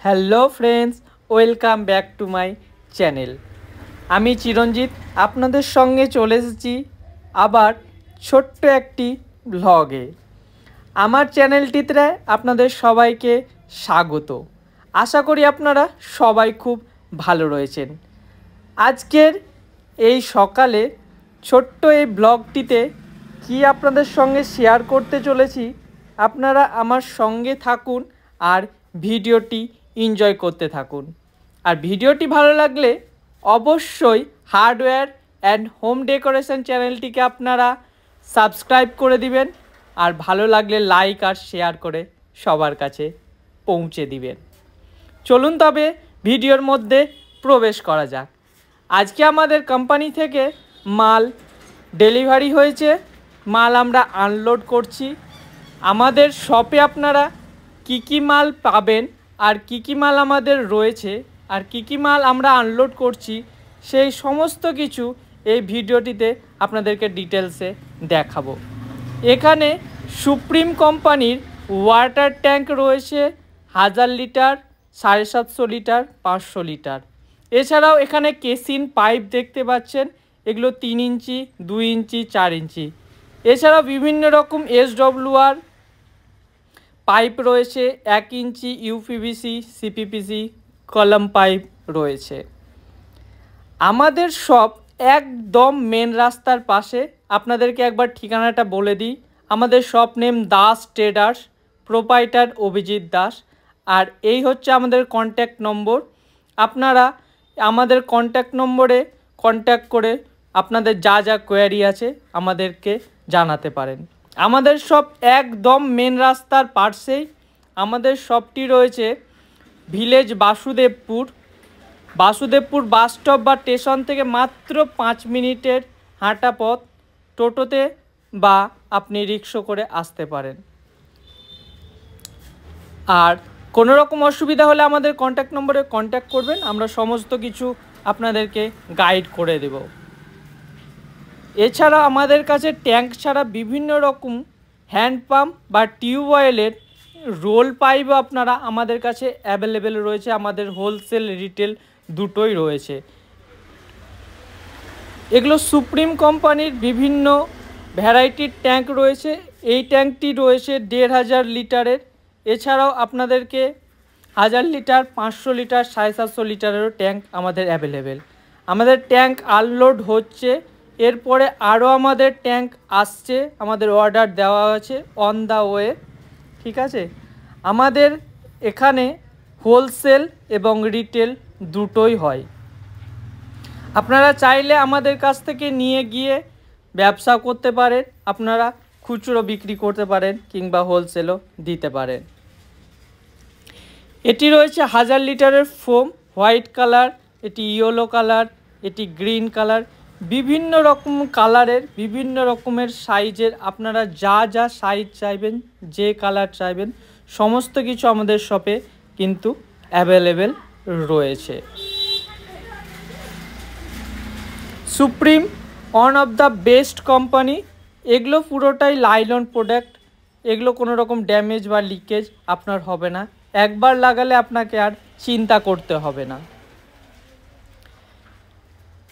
Hello friends, welcome back to my channel. আমি চিরঞ্জিত আপনাদের সঙ্গে চলে এসেছি আবার ছোট্ট একটি ব্লগে। আমার চ্যানেলটিতে আপনাদের সবাইকে স্বাগত। আশা করি আপনারা সবাই খুব ভালো রয়েছেন। আজকের এই সকালে ছোট্ট এই ব্লগটিতে কি আপনাদের সঙ্গে শেয়ার করতে চলেছি, আপনারা আমার সঙ্গে থাকুন আর ভিডিওটি এনজয় করতে থাকুন। আর ভিডিওটি ভালো লাগলে অবশ্যই হার্ডওয়্যার অ্যান্ড হোম ডেকোরেশন চ্যানেলটিকে আপনারা সাবস্ক্রাইব করে দিবেন, আর ভালো লাগলে লাইক আর শেয়ার করে সবার কাছে পৌঁছে দিবেন। চলুন তবে ভিডিওর মধ্যে প্রবেশ করা যাক। আজকে আমাদের কোম্পানি থেকে মাল ডেলিভারি হয়েছে, মাল আমরা আনলোড করছি। আমাদের শপে আপনারা কি কি মাল পাবেন আর কি কি মাল আমাদের রয়েছে আর কি কি মাল আমরা আনলোড করছি, সেই সমস্ত কিছু এই ভিডিওটিতে আপনাদেরকে ডিটেলসে দেখাবো। এখানে সুপ্রিম কোম্পানির ওয়াটার ট্যাঙ্ক রয়েছে 1000 লিটার, 750 লিটার, 500 লিটার। এছাড়াও এখানে কেসিন পাইপ দেখতে পাচ্ছেন, এগুলো 3 ইঞ্চি, 2 ইঞ্চি, 4 ইঞ্চি। এছাড়াও বিভিন্ন রকম SWR পাইপ রয়েছে, 1 ইঞ্চি, ইউপিভিসি, সিপিপিসি, কলম পাইপ রয়েছে। আমাদের শপ একদম মেন রাস্তার পাশে। আপনাদেরকে একবার ঠিকানাটা বলে দিই। আমাদের shop name Das traders, proprietor Abhijit Das. আর এই হচ্ছে আমাদের কন্ট্যাক্ট নম্বর। আপনারা আমাদের কন্ট্যাক্ট নম্বরে কন্ট্যাক্ট করে আপনাদের যা যা কোয়ারি আছে আমাদেরকে জানাতে পারেন। আমাদের শপ একদম মেন রাস্তার পাশেই। আমাদের শপটি রয়েছে ভিলেজ বাসুদেবপুর বাস স্টপ বা স্টেশন থেকে মাত্র 5 মিনিটের হাঁটা পথ। টোটোতে বা আপনি রিক্সা করে আসতে পারেন। আর কোনো রকম অসুবিধা হলে আমাদের কন্ট্যাক্ট নম্বরে কন্ট্যাক্ট করবেন, আমরা সমস্ত কিছু আপনাদেরকে গাইড করে দেব। এছাড়া আমাদের কাছে ট্যাঙ্ক ছাড়া বিভিন্ন রকম হ্যান্ড পাম্প বা টিউবওয়েলের রোল পাইপও আপনারা আমাদের কাছে অ্যাভেলেবেল রয়েছে। আমাদের হোলসেল রিটেল দুটোই রয়েছে। এগুলো সুপ্রিম কোম্পানির বিভিন্ন ভ্যারাইটির ট্যাঙ্ক রয়েছে। এই ট্যাঙ্কটি রয়েছে 1500 লিটারের। এছাড়াও আপনাদেরকে 1000 লিটার, 500 লিটার, 750 লিটারেরও ট্যাঙ্ক আমাদের অ্যাভেলেবেল। আমাদের ট্যাঙ্ক আনলোড হচ্ছে, এরপরে আরও আমাদের ট্যাঙ্ক আসছে, আমাদের অর্ডার দেওয়া আছে অন দ্য ওয়ে। ঠিক আছে, আমাদের এখানে হোলসেল এবং রিটেল দুটোই হয়। আপনারা চাইলে আমাদের কাছ থেকে নিয়ে গিয়ে ব্যবসা করতে পারেন, আপনারা খুচরো বিক্রি করতে পারেন কিংবা হোলসেলও দিতে পারেন। এটি রয়েছে 1000 লিটারের ফোম, হোয়াইট কালার, এটি ইয়েলো কালার, এটি গ্রিন কালার। বিভিন্ন রকম কালারের, বিভিন্ন রকমের সাইজের, আপনারা যা যা সাইজ চাইবেন, যে কালার চাইবেন, সমস্ত কিছু আমাদের শপে কিন্তু অ্যাভেলেবেল রয়েছে। Supreme one of the best company. এগুলো পুরোটাই লাইলন প্রোডাক্ট। এগুলো কোনো রকম ড্যামেজ বা লিকেজ আপনার হবে না। একবার লাগালে আপনাকে আর চিন্তা করতে হবে না।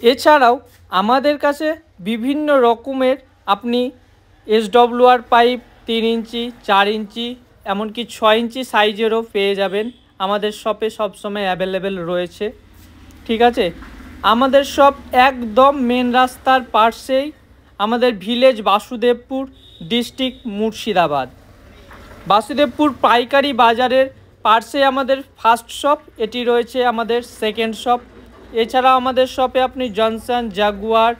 এছাড়াও আমাদের কাছে বিভিন্ন রকমের আপনি SWR পাইপ 3 ইঞ্চি, 4 ইঞ্চি, এমনকি 6 ইঞ্চি সাইজেরও পেয়ে যাবেন। আমাদের শপে সবসময় অ্যাভেলেবেল রয়েছে। ঠিক আছে, আমাদের শপ একদম মেন রাস্তার পাশেই। আমাদের ভিলেজ বাসুদেবপুর, ডিস্ট্রিক্ট মুর্শিদাবাদ। বাসুদেবপুর পাইকারি বাজারের পাশে আমাদের ফার্স্ট শপ, এটি রয়েছে আমাদের সেকেন্ড শপ। এছাড়াও আমাদের শপে আপনি জনসন, জাগুয়ার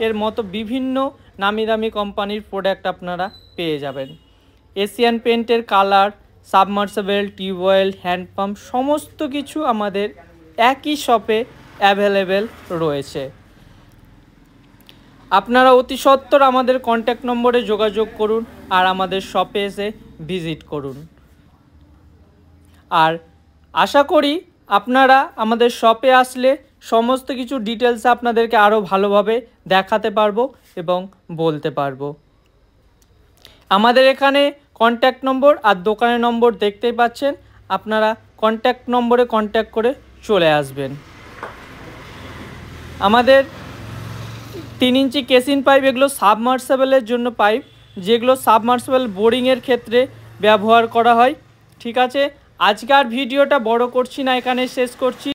এর মতো বিভিন্ন নামি দামি কোম্পানির প্রোডাক্ট আপনারা পেয়ে যাবেন। এশিয়ান পেন্টের কালার, সাবমার্সেবল, টিউবওয়েল, হ্যান্ডপাম্প সমস্ত কিছু আমাদের একই শপে অ্যাভেলেবেল রয়েছে। আপনারা অতি সত্বর আমাদের কন্ট্যাক্ট নম্বরে যোগাযোগ করুন আর আমাদের শপে এসে ভিজিট করুন। আর আশা করি আপনারা আমাদের শপে আসলে সমস্ত কিছু ডিটেলস আপনাদেরকে আরও ভালোভাবে দেখাতে পারবো এবং বলতে পারবো। আমাদের এখানে কন্ট্যাক্ট নম্বর আর দোকানের নম্বর দেখতেই পাচ্ছেন। আপনারা কন্ট্যাক্ট নম্বরে কন্ট্যাক্ট করে চলে আসবেন। আমাদের 3 ইঞ্চি কেসিন পাইপ, এগুলো সাবমার্সেবলের জন্য পাইপ, যেগুলো সাবমার্সেবল বোরিংয়ের ক্ষেত্রে ব্যবহার করা হয়। ঠিক আছে, আজকের ভিডিওটা বড় করছি না, এখানে শেষ করছি।